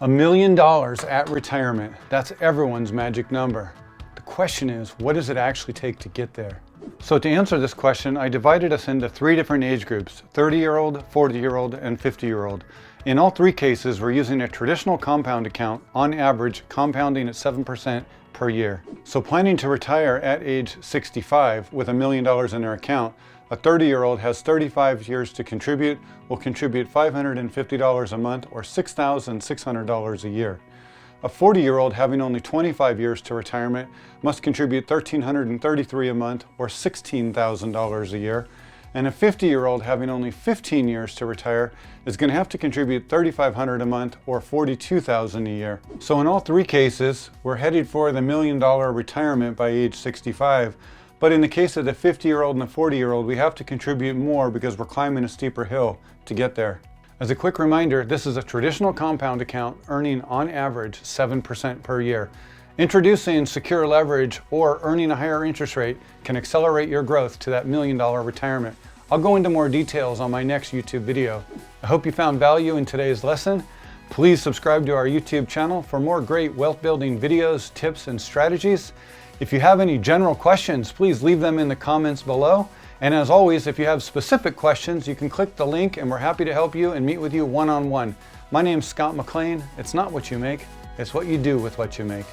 $1 million at retirement. That's everyone's magic number. The question is, what does it actually take to get there? So to answer this question, I divided us into 3 different age groups: 30-year-old, 40-year-old, and 50-year-old. In all 3 cases, we're using a traditional compound account, on average compounding at 7% per year. So planning to retire at age 65 with $1 million in their account, a 30-year-old has 35 years to contribute, will contribute $550 a month or $6,600 a year. A 40-year-old having only 25 years to retirement must contribute $1,333 a month or $16,000 a year. And a 50-year-old having only 15 years to retire is going to have to contribute $3,500 a month or $42,000 a year. So in all 3 cases, we're headed for the $1 million retirement by age 65. But in the case of the 50-year-old and the 40-year-old, we have to contribute more because we're climbing a steeper hill to get there. As a quick reminder, this is a traditional compound account earning on average 7% per year. Introducing secure leverage or earning a higher interest rate can accelerate your growth to that $1 million retirement. I'll go into more details on my next YouTube video. I hope you found value in today's lesson. Please subscribe to our YouTube channel for more great wealth building videos, tips, and strategies. If you have any general questions, please leave them in the comments below. And as always, if you have specific questions, you can click the link and we're happy to help you and meet with you one-on-one. My name's Scott McLean. It's not what you make, it's what you do with what you make.